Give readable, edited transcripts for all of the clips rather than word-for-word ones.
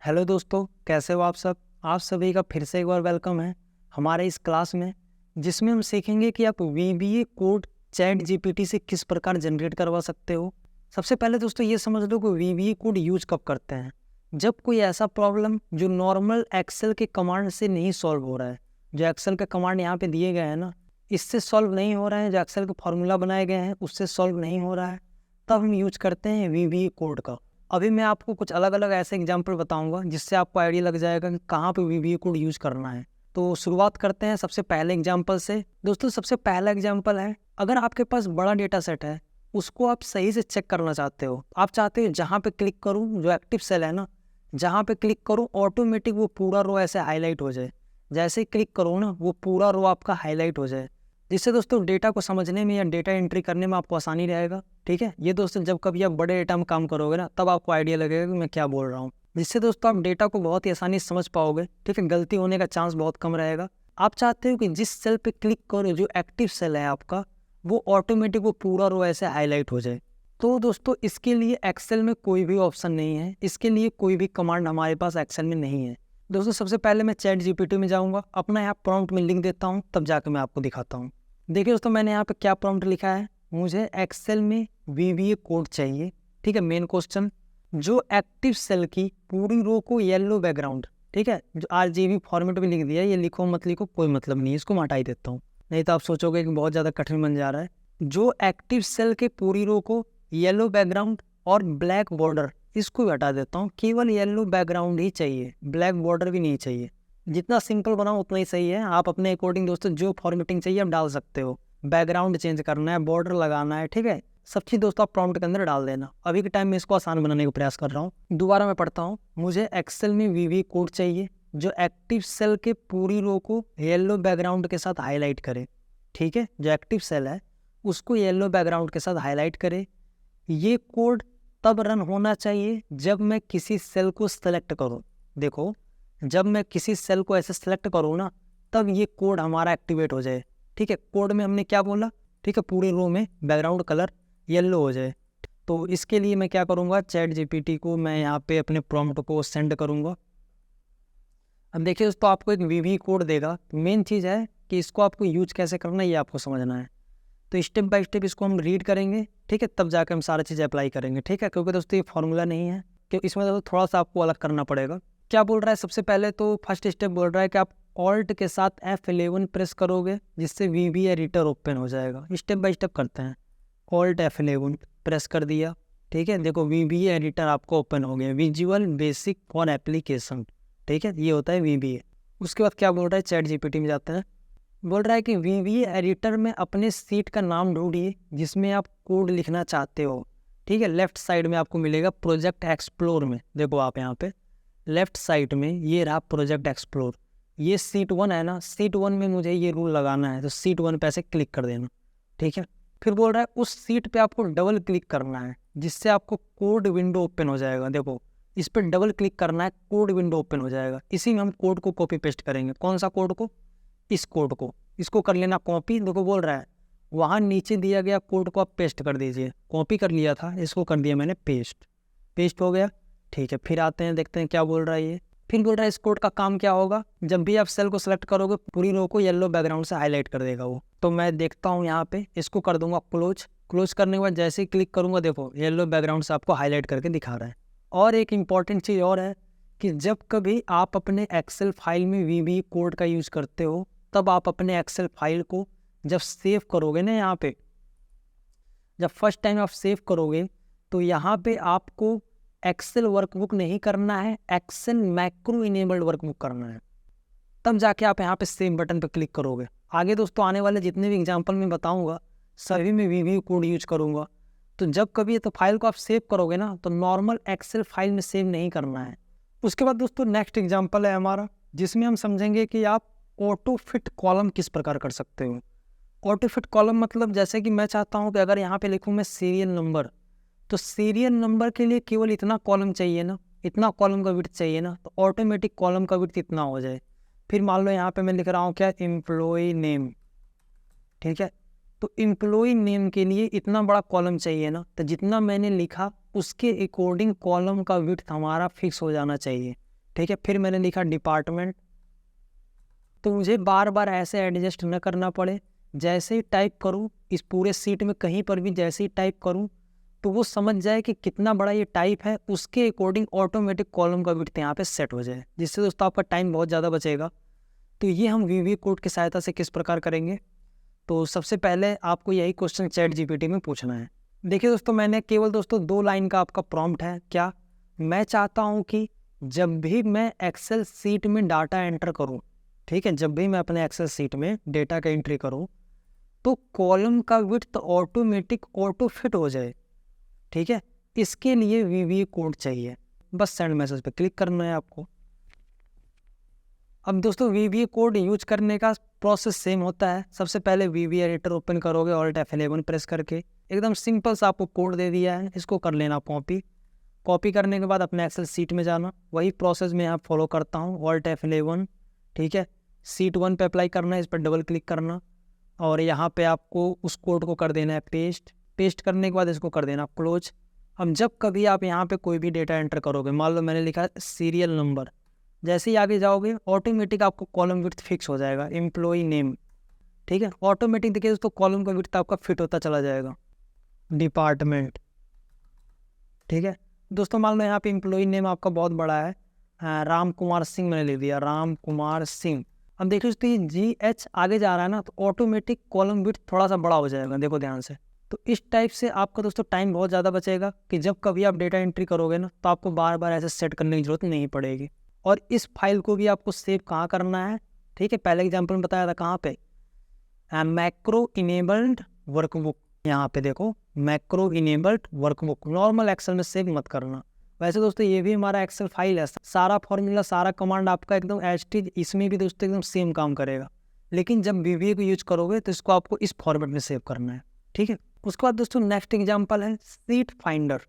Hello दोस्तों, कैसे हो आप सब। आप सभी का फिर से एक बार वेलकम है हमारे इस क्लास में, जिसमें हम सीखेंगे कि आप वीबीए कोड चैट जीपीटी से किस प्रकार जनरेट करवा सकते हो। सबसे पहले दोस्तों ये समझ लो कि वीबीए कोड यूज कब करते हैं। जब कोई ऐसा प्रॉब्लम जो नॉर्मल एक्सेल के कमांड से नहीं सॉल्व हो रहा है, जो एक्सेल के कमांड यहाँ पे दिए गए हैं ना, इससे सॉल्व नहीं हो रहा है, जो एक्सेल के फॉर्मूला बनाए गए हैं उससे सॉल्व नहीं हो रहा है, तब हम यूज करते हैं वीबीए कोड का। अभी मैं आपको कुछ अलग अलग ऐसे एग्जाम्पल बताऊंगा जिससे आपको आइडिया लग जाएगा कि कहाँ पे वीबीए कोड यूज करना है। तो शुरुआत करते हैं सबसे पहले एग्जाम्पल से। दोस्तों सबसे पहला एग्जाम्पल है, अगर आपके पास बड़ा डेटा सेट है, उसको आप सही से चेक करना चाहते हो। आप चाहते हो जहाँ पे क्लिक करूँ, जो एक्टिव सेल है ना, जहाँ पे क्लिक करूँ ऑटोमेटिक वो पूरा रो ऐसे हाईलाइट हो जाए। जैसे ही क्लिक करो ना, वो पूरा रो आपका हाईलाइट हो जाए, जिससे दोस्तों डेटा को समझने में या डेटा एंट्री करने में आपको आसानी रहेगा। ठीक है, ये दोस्तों जब कभी आप बड़े डेटा में काम करोगे ना, तब आपको आइडिया लगेगा कि मैं क्या बोल रहा हूँ, जिससे दोस्तों आप डेटा को बहुत ही आसानी से समझ पाओगे। ठीक है, गलती होने का चांस बहुत कम रहेगा। आप चाहते हो कि जिस सेल पे क्लिक करो, जो एक्टिव सेल है आपका, वो ऑटोमेटिक वो पूरा रो ऐसे हाईलाइट हो जाए। तो दोस्तों इसके लिए एक्सेल में कोई भी ऑप्शन नहीं है, इसके लिए कोई भी कमांड हमारे पास एक्सेल में नहीं है। दोस्तों सबसे पहले मैं चैट जीपीटी में जाऊँगा, अपना यहाँ प्रॉम्प्ट में लिख देता हूँ, तब जाकर मैं आपको दिखाता हूँ। देखिए दोस्तों मैंने यहाँ पे क्या प्रॉम्प्ट लिखा है, मुझे एक्सेल में वीबीए कोड चाहिए। ठीक है, मेन क्वेश्चन, जो एक्टिव सेल की पूरी रो को येलो बैकग्राउंड, ठीक है, जो आरजीबी फॉर्मेट में लिख दिया, ये लिखो मत लिखो कोई मतलब नहीं है, इसको मैं हटा ही देता हूँ, नहीं तो आप सोचोगे कि बहुत ज़्यादा कठिन बन जा रहा है। जो एक्टिव सेल के पूरी रो को येलो बैकग्राउंड और ब्लैक बॉर्डर, इसको भी हटा देता हूँ, केवल येलो बैकग्राउंड ही चाहिए, ब्लैक बॉर्डर भी नहीं चाहिए। जितना सिंपल बनाओ उतना ही सही है, आप अपने अकॉर्डिंग दोस्तों जो फॉर्मेटिंग चाहिए आप डाल सकते हो। बैकग्राउंड चेंज करना है, बॉर्डर लगाना है, ठीक है, सब चीज़ दोस्तों आप प्रॉम्प्ट के अंदर डाल देना। अभी के टाइम में इसको आसान बनाने का प्रयास कर रहा हूँ। दोबारा मैं पढ़ता हूँ, मुझे एक्सेल में वीबीए कोड चाहिए जो एक्टिव सेल के पूरी रो को येलो बैकग्राउंड के साथ हाईलाइट करे। ठीक है, जो एक्टिव सेल है उसको येलो बैकग्राउंड के साथ हाईलाइट करे। ये कोड तब रन होना चाहिए जब मैं किसी सेल को सेलेक्ट करूँ। देखो, जब मैं किसी सेल को ऐसे सेलेक्ट करूँ ना, तब ये कोड हमारा एक्टिवेट हो जाए। ठीक है, कोड में हमने क्या बोला, ठीक है, पूरे रो में बैकग्राउंड कलर येलो हो जाए। तो इसके लिए मैं क्या करूँगा, चैट जीपीटी को मैं यहाँ पे अपने प्रॉम्प्ट को सेंड करूँगा। अब देखिए दोस्तों आपको एक वीबीए कोड देगा, मेन चीज़ है कि इसको आपको यूज कैसे करना है ये आपको समझना है। तो स्टेप बाय स्टेप इसको हम रीड करेंगे, ठीक है, तब जाकर हम सारी चीज़ें अप्लाई करेंगे। ठीक है, क्योंकि दोस्तों ये फॉर्मूला नहीं है, क्योंकि इसमें दोस्तों थोड़ा सा आपको अलग करना पड़ेगा। क्या बोल रहा है, सबसे पहले तो फर्स्ट स्टेप बोल रहा है कि आप ऑल्ट के साथ F11 प्रेस करोगे, जिससे वीबीए एडिटर ओपन हो जाएगा। स्टेप बाय स्टेप करते हैं। ऑल्ट F11 प्रेस कर दिया, ठीक है, देखो वीबीए एडिटर आपको ओपन हो गया, विजुअल बेसिक फॉर एप्लीकेशन। ठीक है, ये होता है वीबीए। उसके बाद क्या बोल रहा है, चैट जीपीटी में जाते हैं, बोल रहा है कि वीबीए एडिटर में अपने सीट का नाम ढूंढिए जिसमें आप कोड लिखना चाहते हो। ठीक है, लेफ्ट साइड में आपको मिलेगा प्रोजेक्ट एक्सप्लोर में, देखो आप यहाँ पे लेफ्ट साइड में ये रहा प्रोजेक्ट एक्सप्लोर, ये सीट 1 है ना, सीट 1 में मुझे ये रूल लगाना है, तो सीट 1 पे ऐसे क्लिक कर देना। ठीक है, फिर बोल रहा है उस सीट पे आपको डबल क्लिक करना है, जिससे आपको कोड विंडो ओपन हो जाएगा। देखो इस पर डबल क्लिक करना है, कोड विंडो ओपन हो जाएगा। इसी में हम कोड को कॉपी पेस्ट करेंगे। कौन सा कोड को, इस कोड को, इसको कर लेना कॉपी। देखो बोल रहा है वहाँ नीचे दिया गया कोड को आप पेस्ट कर दीजिए। कॉपी कर लिया था, इसको कर दिया मैंने पेस्ट, पेस्ट हो गया। ठीक है, फिर आते हैं देखते हैं क्या बोल रहा है ये। फिर बोल रहा है इस कोड का काम क्या होगा, जब भी आप सेल को सेलेक्ट करोगे पूरी रो को येलो बैकग्राउंड से हाईलाइट कर देगा वो। तो मैं देखता हूँ यहाँ पे, इसको कर दूंगा क्लोज। क्लोज करने के बाद जैसे ही क्लिक करूंगा, देखो येलो बैकग्राउंड से आपको हाईलाइट करके दिखा रहा है। और एक इंपॉर्टेंट चीज़ और है कि जब कभी आप अपने एक्सेल फाइल में वीबीए कोड का यूज़ करते हो, तब आप अपने एक्सेल फाइल को जब सेव करोगे ना, यहाँ पे जब फर्स्ट टाइम आप सेव करोगे, तो यहाँ पे आपको एक्सेल वर्कबुक नहीं करना है, एक्सेल मैक्रो इनेबल्ड वर्कबुक करना है। तब जाके आप यहाँ पे सेव बटन पे क्लिक करोगे। आगे दोस्तों आने वाले जितने भी एग्जाम्पल मैं बताऊंगा, सभी में वीबीए कोड यूज करूंगा। तो जब कभी तो फाइल को आप सेव करोगे ना, तो नॉर्मल एक्सेल फाइल में सेव नहीं करना है। उसके बाद दोस्तों नेक्स्ट एग्जाम्पल है हमारा, जिसमें हम समझेंगे कि आप ऑटो फिट कॉलम किस प्रकार कर सकते हो। ऑटो फिट कॉलम मतलब जैसे कि मैं चाहता हूँ कि अगर यहाँ पे लिखूँ मैं सीरियल नंबर, तो सीरियल नंबर के लिए केवल इतना कॉलम चाहिए ना, इतना कॉलम का विड्थ चाहिए ना, तो ऑटोमेटिक कॉलम का विड्थ इतना हो जाए। फिर मान लो यहाँ पे मैं लिख रहा हूँ क्या, एम्प्लॉय नेम। ठीक है, तो एम्प्लॉय नेम के लिए इतना बड़ा कॉलम चाहिए ना, तो जितना मैंने लिखा उसके अकॉर्डिंग कॉलम का विड्थ हमारा फिक्स हो जाना चाहिए। ठीक है, फिर मैंने लिखा डिपार्टमेंट। तो मुझे बार बार ऐसे एडजस्ट न करना पड़े, जैसे ही टाइप करूँ इस पूरे सीट में कहीं पर भी जैसे ही टाइप करूँ तो वो समझ जाए कि कितना बड़ा ये टाइप है, उसके अकॉर्डिंग ऑटोमेटिक कॉलम का विड्थ यहाँ पे सेट हो जाए, जिससे दोस्तों आपका टाइम बहुत ज़्यादा बचेगा। तो ये हम वीवी कोड की सहायता से किस प्रकार करेंगे। तो सबसे पहले आपको यही क्वेश्चन चैट जीपीटी में पूछना है। देखिए दोस्तों, मैंने केवल दोस्तों 2 लाइन का आपका प्रॉम्प्ट है। क्या मैं चाहता हूँ कि जब भी मैं एक्सेल सीट में डाटा एंटर करूँ, ठीक है, जब भी मैं अपने एक्सेल सीट में डेटा का एंट्री करूँ तो कॉलम का विड्थ ऑटोमेटिक ऑटो फिट हो जाए। ठीक है, इसके लिए वीवीए कोड चाहिए। बस सेंड मैसेज पे क्लिक करना है आपको। अब दोस्तों वीवीए कोड यूज करने का प्रोसेस सेम होता है। सबसे पहले वीवीए एडिटर ओपन करोगे, ऑल्ट F11 प्रेस करके, एकदम सिंपल सा आपको कोड दे दिया है, इसको कर लेना कॉपी। कॉपी करने के बाद अपने एक्सेल सीट में जाना, वही प्रोसेस मैं यहाँ फॉलो करता हूँ, ऑल्ट F11, ठीक है, सीट 1 पे अप्लाई करना है, इस पर डबल क्लिक करना और यहाँ पे आपको उस कोड को कर देना है पेस्ट। पेस्ट करने के बाद इसको कर देना क्लोज। अब जब कभी आप यहाँ पे कोई भी डेटा एंटर करोगे, मान लो मैंने लिखा सीरियल नंबर, जैसे ही आगे जाओगे ऑटोमेटिक आपको कॉलम विड्थ फिक्स हो जाएगा, एम्प्लॉय नेम, ठीक है, ऑटोमेटिक देखिए दोस्तों कॉलम का विड्थ आपका फिट होता चला जाएगा। डिपार्टमेंट, ठीक है दोस्तों, मान लो यहाँ पे एम्प्लॉय नेम आपका बहुत बड़ा है, राम कुमार सिंह मैंने लिख दिया, राम कुमार सिंह। अब देखिए दोस्तों ये GH आगे जा रहा है ना, तो ऑटोमेटिक कॉलम विड्थ थोड़ा सा बड़ा हो जाएगा, देखो ध्यान से। तो इस टाइप से आपका दोस्तों टाइम बहुत ज़्यादा बचेगा कि जब कभी आप डेटा एंट्री करोगे ना तो आपको बार बार ऐसे सेट करने की जरूरत नहीं पड़ेगी। और इस फाइल को भी आपको सेव कहाँ करना है, ठीक है, पहले एग्जाम्पल में बताया था कहाँ पे, मैक्रो इनेबल्ड वर्कबुक, यहाँ पे देखो macro enabled workbook. Normal Excel में सेव मत करना। वैसे दोस्तों ये भी हमारा एक्सेल फाइल है, सारा फॉर्मूला सारा कमांड आपका एकदम एज इसमें भी दोस्तों एकदम सेम काम करेगा, लेकिन जब वीवीए को यूज करोगे तो इसको आपको इस फॉर्मेट में सेव करना है, ठीक है। उसके बाद दोस्तों नेक्स्ट एग्जाम्पल है सीट फाइंडर।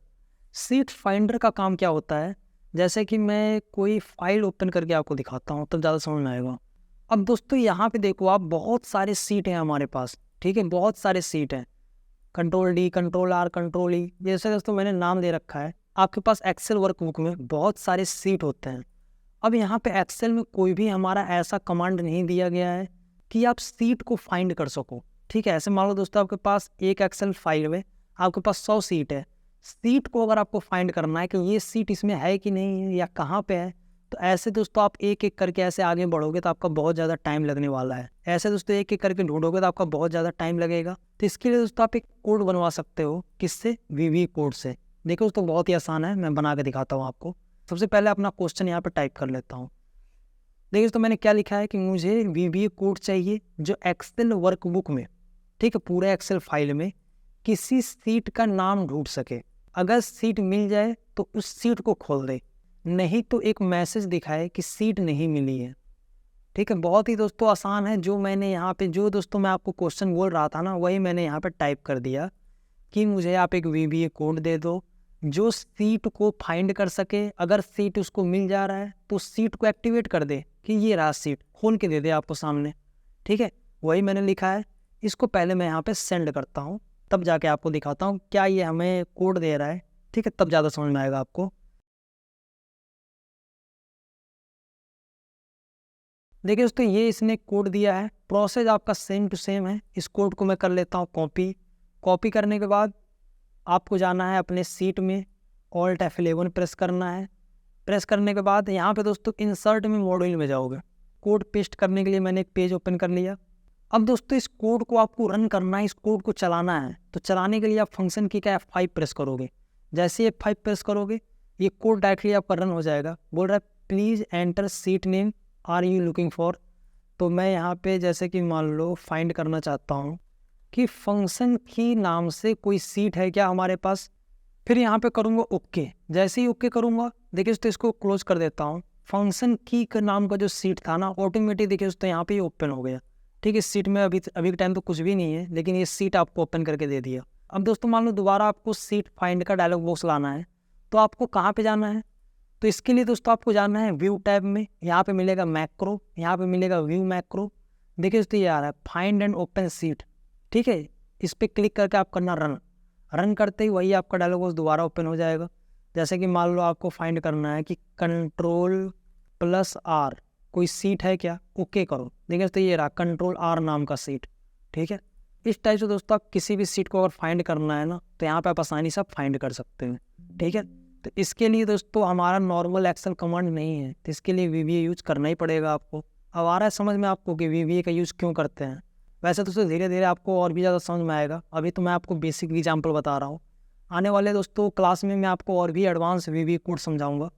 सीट फाइंडर का काम क्या होता है, जैसे कि मैं कोई फाइल ओपन करके आपको दिखाता हूँ तब ज़्यादा समझ में आएगा। अब दोस्तों यहाँ पे देखो आप, बहुत सारे सीट हैं हमारे पास, ठीक है, बहुत सारे सीट हैं, Ctrl+D, Ctrl+R, Ctrl+E, जैसे दोस्तों मैंने नाम दे रखा है। आपके पास एक्सेल वर्कबुक में बहुत सारे सीट होते हैं। अब यहाँ पे एक्सेल में कोई भी हमारा ऐसा कमांड नहीं दिया गया है कि आप सीट को फाइंड कर सको, ठीक है। ऐसे मान लो दोस्तों आपके पास एक एक्सेल फाइल में आपके पास 100 सीट है। सीट को अगर आपको फाइंड करना है कि ये सीट इसमें है कि नहीं है या कहाँ पे है, तो ऐसे दोस्तों आप एक एक करके ऐसे आगे बढ़ोगे तो आपका बहुत ज़्यादा टाइम लगने वाला है। ऐसे दोस्तों एक एक करके ढूंढोगे तो आपका बहुत ज़्यादा टाइम लगेगा। तो इसके लिए दोस्तों आप एक कोड बनवा सकते हो, किससे, वीवी कोड से। देखो दोस्तों बहुत ही आसान है, मैं बना के दिखाता हूँ आपको। सबसे पहले अपना क्वेश्चन यहाँ पर टाइप कर लेता हूँ। देखिए दोस्तों मैंने क्या लिखा है कि मुझे वीवी कोड चाहिए जो एक्सेल वर्कबुक में, ठीक है, पूरे एक्सेल फाइल में किसी सीट का नाम ढूंढ सके। अगर सीट मिल जाए तो उस सीट को खोल दे, नहीं तो एक मैसेज दिखाए कि सीट नहीं मिली है, ठीक है। बहुत ही दोस्तों आसान है। जो मैंने यहाँ पे, जो दोस्तों मैं आपको क्वेश्चन बोल रहा था ना, वही मैंने यहाँ पे टाइप कर दिया कि मुझे आप एक वीवीए कोड दे दो जो सीट को फाइंड कर सके। अगर सीट उसको मिल जा रहा है तो सीट को एक्टिवेट कर दे कि ये रहा सीट, खोल के दे दे आपको सामने, ठीक है। वही मैंने लिखा है। इसको पहले मैं यहाँ पे सेंड करता हूँ, तब जाके आपको दिखाता हूँ क्या ये हमें कोड दे रहा है, ठीक है, तब ज़्यादा समझ में आएगा आपको। देखिए दोस्तों ये इसने कोड दिया है, प्रोसेस आपका सेम टू सेम है। इस कोड को मैं कर लेता हूँ कॉपी। कॉपी करने के बाद आपको जाना है अपने सीट में, ऑल्ट F11 प्रेस करना है। प्रेस करने के बाद यहाँ पे दोस्तों इंसर्ट में मॉड्यूल में जाओगे। कोड पेस्ट करने के लिए मैंने एक पेज ओपन कर लिया। अब दोस्तों इस कोड को आपको रन करना है, इस कोड को चलाना है। तो चलाने के लिए आप फंक्शन की का F5 प्रेस करोगे। जैसे ही F5 प्रेस करोगे ये कोड डायरेक्टली आपका रन हो जाएगा। बोल रहा है please enter seat name are you looking for. तो मैं यहाँ पे जैसे कि मान लो फाइंड करना चाहता हूँ कि फंक्शन की नाम से कोई सीट है क्या हमारे पास। फिर यहाँ पे करूँगा ओके। जैसे ही ओके करूँगा देखिए दोस्तों इसको क्लोज कर देता हूँ। फंक्शन की का नाम का जो सीट था ना, ऑटोमेटिक देखिए दोस्तों यहाँ पे ओपन हो गया, ठीक है। इस सीट में अभी के टाइम तो कुछ भी नहीं है, लेकिन ये सीट आपको ओपन करके दे दिया। अब दोस्तों मान लो दोबारा आपको सीट फाइंड का डायलॉग बॉक्स लाना है, तो आपको कहाँ पे जाना है, तो इसके लिए दोस्तों आपको जाना है व्यू टैब में। यहाँ पे मिलेगा मैक्रो, यहाँ पे मिलेगा व्यू मैक्रो। देखिए दोस्तों ये आ रहा है फाइंड एंड ओपन सीट, ठीक है। इस पर क्लिक करके आप करना रन। रन करते ही वही आपका डायलॉग बॉक्स दोबारा ओपन हो जाएगा। जैसे कि मान लो आपको फाइंड करना है कि Ctrl+R, कोई सीट है क्या, ओके करो। देखिए तो ये रहा Ctrl+R नाम का सीट, ठीक है। इस टाइप से दोस्तों आप किसी भी सीट को अगर फाइंड करना है ना तो यहाँ पे आप आसानी से फाइंड कर सकते हैं, ठीक है। तो इसके लिए दोस्तों हमारा नॉर्मल एक्सेल कमांड नहीं है, तो इसके लिए VBA यूज करना ही पड़ेगा आपको। अब आ रहा है समझ में आपको कि VBA का यूज़ क्यों करते हैं। वैसे दोस्तों धीरे धीरे आपको और भी ज़्यादा समझ में आएगा, अभी तो मैं आपको बेसिक एग्जाम्पल बता रहा हूँ। आने वाले दोस्तों क्लास में मैं आपको और भी एडवांस VBA कोड समझाऊंगा।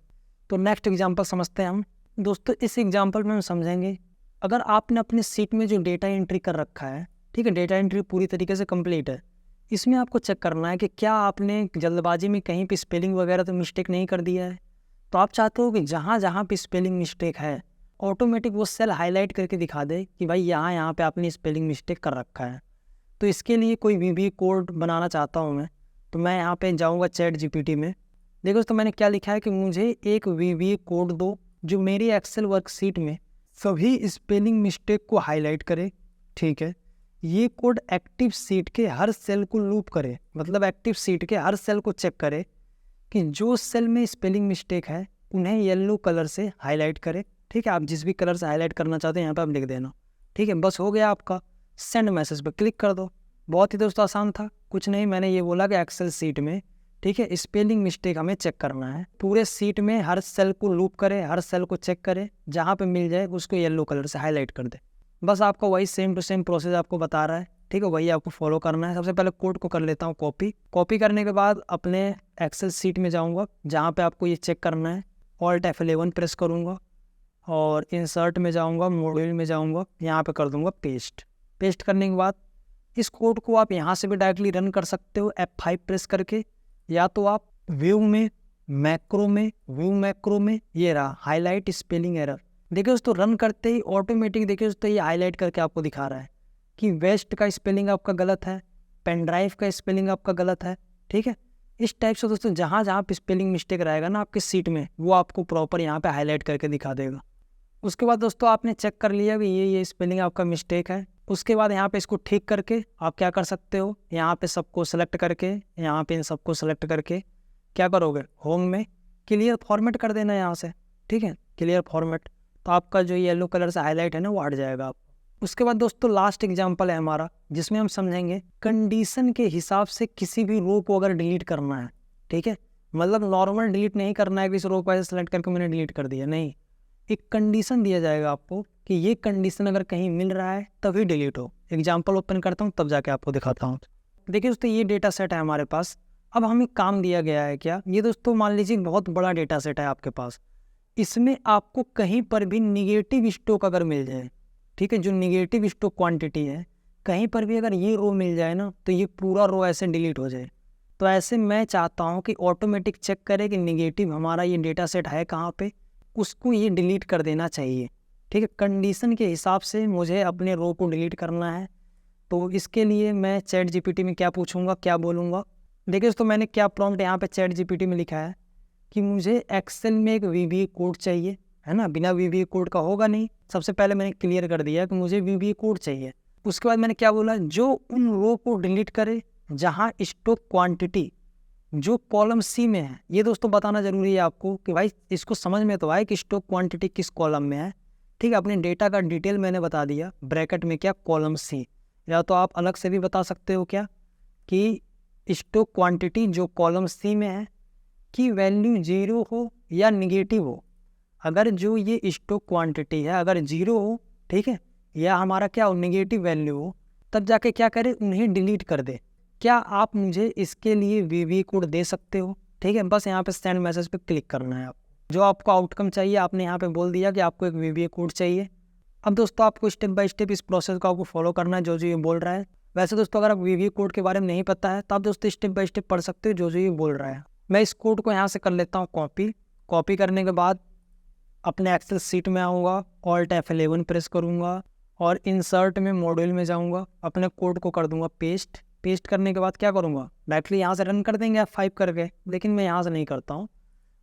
तो नेक्स्ट एग्जाम्पल समझते हैं हम दोस्तों। इस एग्जाम्पल में हम समझेंगे, अगर आपने अपने सीट में जो डेटा एंट्री कर रखा है, ठीक है, डेटा एंट्री पूरी तरीके से कंप्लीट है, इसमें आपको चेक करना है कि क्या आपने जल्दबाजी में कहीं पे स्पेलिंग वगैरह तो मिस्टेक नहीं कर दिया है। तो आप चाहते हो कि जहाँ जहाँ पे स्पेलिंग मिस्टेक है ऑटोमेटिक वो सेल हाईलाइट करके दिखा दे कि भाई यहाँ पे आपने स्पेलिंग मिस्टेक कर रखा है। तो इसके लिए कोई VBA कोड बनाना चाहता हूँ मैं, तो मैं यहाँ पे जाऊँगा ChatGPT में। देखो तो मैंने क्या लिखा है कि मुझे एक VBA कोड दो जो मेरी एक्सेल वर्कशीट में सभी स्पेलिंग मिस्टेक को हाईलाइट करे, ठीक है। ये कोड एक्टिव सीट के हर सेल को लूप करे, मतलब एक्टिव सीट के हर सेल को चेक करे कि जो सेल में स्पेलिंग मिस्टेक है उन्हें येलो कलर से हाईलाइट करे, ठीक है। आप जिस भी कलर से हाईलाइट करना चाहते हैं यहाँ पे आप लिख देना, ठीक है। बस हो गया आपका, सेंड मैसेज पर क्लिक कर दो। बहुत ही दोस्तों आसान था, कुछ नहीं, मैंने ये बोला कि एक्सेल सीट में, ठीक है, स्पेलिंग मिस्टेक हमें चेक करना है। पूरे सीट में हर सेल को लूप करे, हर सेल को चेक करे, जहाँ पे मिल जाए उसको येलो कलर से हाईलाइट कर दे। बस आपका वही सेम टू सेम प्रोसेस आपको बता रहा है, ठीक है, वही आपको फॉलो करना है। सबसे पहले कोड को कर लेता हूँ कॉपी करने के बाद अपने एक्सेल सीट में जाऊँगा जहाँ पे आपको ये चेक करना है। Alt F11 प्रेस करूँगा और इंसर्ट में जाऊँगा, मॉड्यूल में जाऊँगा, यहाँ पे कर दूँगा पेस्ट करने के बाद इस कोड को आप यहाँ से भी डायरेक्टली रन कर सकते हो F5 प्रेस करके, या तो आप व्यू मैक्रो में ये रहा हाईलाइट स्पेलिंग एरर। देखिए दोस्तों रन करते ही ऑटोमेटिक देखिए दोस्तों ये हाईलाइट करके आपको दिखा रहा है कि वेस्ट का स्पेलिंग आपका गलत है, पेन ड्राइव का स्पेलिंग आपका गलत है, ठीक है। इस टाइप से दोस्तों जहाँ जहाँ पे स्पेलिंग मिस्टेक रहेगा ना आपकी सीट में वो आपको प्रॉपर यहाँ पे हाईलाइट करके दिखा देगा। उसके बाद दोस्तों आपने चेक कर लिया कि ये स्पेलिंग आपका मिस्टेक है। उसके बाद यहाँ पे इसको ठीक करके आप क्या कर सकते हो, यहाँ पे सबको सेलेक्ट करके, यहाँ पे इन सबको सेलेक्ट करके क्या करोगे, होम में क्लियर फॉर्मेट कर देना यहाँ से, ठीक है, क्लियर फॉर्मेट। तो आपका जो येलो कलर से हाईलाइट है ना वो हट जाएगा आप। उसके बाद दोस्तों लास्ट एग्जाम्पल है हमारा जिसमें हम समझेंगे कंडीशन के हिसाब से किसी भी रो को अगर डिलीट करना है, ठीक है, मतलब नॉर्मल डिलीट नहीं करना है कि इस रो को ऐसे सेलेक्ट करके मैंने डिलीट कर दिया, नहीं, एक कंडीशन दिया जाएगा आपको कि ये कंडीशन अगर कहीं मिल रहा है तभी डिलीट हो। एग्जाम्पल ओपन करता हूँ तब जाके आपको दिखाता हूँ। देखिए दोस्तों ये डेटा सेट है हमारे पास। अब हमें काम दिया गया है क्या, ये दोस्तों मान लीजिए बहुत बड़ा डेटा सेट है आपके पास, इसमें आपको कहीं पर भी निगेटिव स्टॉक अगर मिल जाए, ठीक है, जो निगेटिव स्टॉक क्वांटिटी है कहीं पर भी अगर ये रो मिल जाए ना तो ये पूरा रो ऐसे डिलीट हो जाए। तो ऐसे मैं चाहता हूँ कि ऑटोमेटिक चेक करे कि निगेटिव हमारा ये डेटा सेट है कहाँ पे, उसको ये डिलीट कर देना चाहिए, ठीक है। कंडीशन के हिसाब से मुझे अपने रो को डिलीट करना है। तो इसके लिए मैं ChatGPT में क्या पूछूंगा, क्या बोलूँगा। देखिए दोस्तों मैंने क्या प्रॉम्प्ट यहाँ पे ChatGPT में लिखा है कि मुझे एक्सेल में एक VBA कोड चाहिए, है ना, बिना VBA कोड का होगा नहीं। सबसे पहले मैंने क्लियर कर दिया कि मुझे VBA कोड चाहिए। उसके बाद मैंने क्या बोला, जो उन रो को डिलीट करे जहाँ स्टॉक क्वांटिटी जो कॉलम C में है। ये दोस्तों बताना जरूरी है आपको कि भाई इसको समझ में तो आए कि स्टॉक क्वांटिटी किस कॉलम में है, ठीक है। अपने डेटा का डिटेल मैंने बता दिया, ब्रैकेट में क्या, कॉलम C, या तो आप अलग से भी बता सकते हो क्या कि स्टॉक क्वांटिटी जो कॉलम C में है की वैल्यू 0 हो या निगेटिव हो। अगर जो ये स्टॉक क्वांटिटी है अगर 0 हो, ठीक है, या हमारा क्या हो, निगेटिव वैल्यू हो, तब जाके क्या करें, उन्हें डिलीट कर दे। क्या आप मुझे इसके लिए VBA कोड दे सकते हो, ठीक है। बस यहाँ पे सेंड मैसेज पे क्लिक करना है। आप जो आपको आउटकम चाहिए आपने यहाँ पे बोल दिया कि आपको एक VBA कोड चाहिए। अब दोस्तों आपको स्टेप बाय स्टेप इस प्रोसेस को आपको फॉलो करना है जो ये बोल रहा है। वैसे दोस्तों अगर आप VBA कोड के बारे में नहीं पता है तो आप दोस्तों स्टेप बाय स्टेप पढ़ सकते हो जो ये बोल रहा है। मैं इस कोड को यहाँ से कर लेता हूँ कॉपी करने के बाद अपने एक्सेल सीट में आऊँगा, Alt F11 प्रेस करूँगा और इंसर्ट में मॉड्यूल में जाऊँगा, अपने कोड को कर दूँगा पेस्ट करने के बाद क्या करूँगा, डायरेक्टली यहाँ से रन कर देंगे F5 करके, लेकिन मैं यहाँ से नहीं करता हूँ,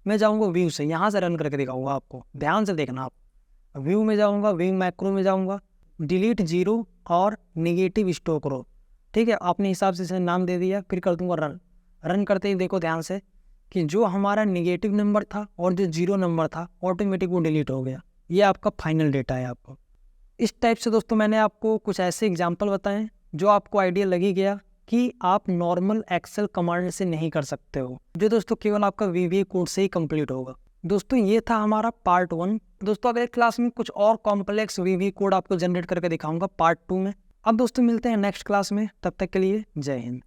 मैं जाऊँगा व्यू से, यहाँ से रन करके दिखाऊँगा आपको, ध्यान से देखना। आप व्यू में जाऊँगा, व्यू मैक्रो में जाऊँगा, डिलीट 0 और निगेटिव स्टॉक रो, ठीक है, अपने हिसाब से इसे नाम दे दिया, फिर कर दूँगा रन करते ही देखो ध्यान से कि जो हमारा निगेटिव नंबर था और जो 0 नंबर था ऑटोमेटिक वो डिलीट हो गया। ये आपका फाइनल डेटा है आपको। इस टाइप से दोस्तों मैंने आपको कुछ ऐसे एग्जाम्पल बताएं जो आपको आइडिया लगी गया कि आप नॉर्मल एक्सेल कमांड से नहीं कर सकते हो, जो दोस्तों केवल आपका VBA कोड से ही कंप्लीट होगा। दोस्तों ये था हमारा पार्ट 1। दोस्तों अगले क्लास में कुछ और कॉम्प्लेक्स VBA कोड आपको जनरेट करके दिखाऊंगा पार्ट 2 में। अब दोस्तों मिलते हैं नेक्स्ट क्लास में, तब तक के लिए जय हिंद।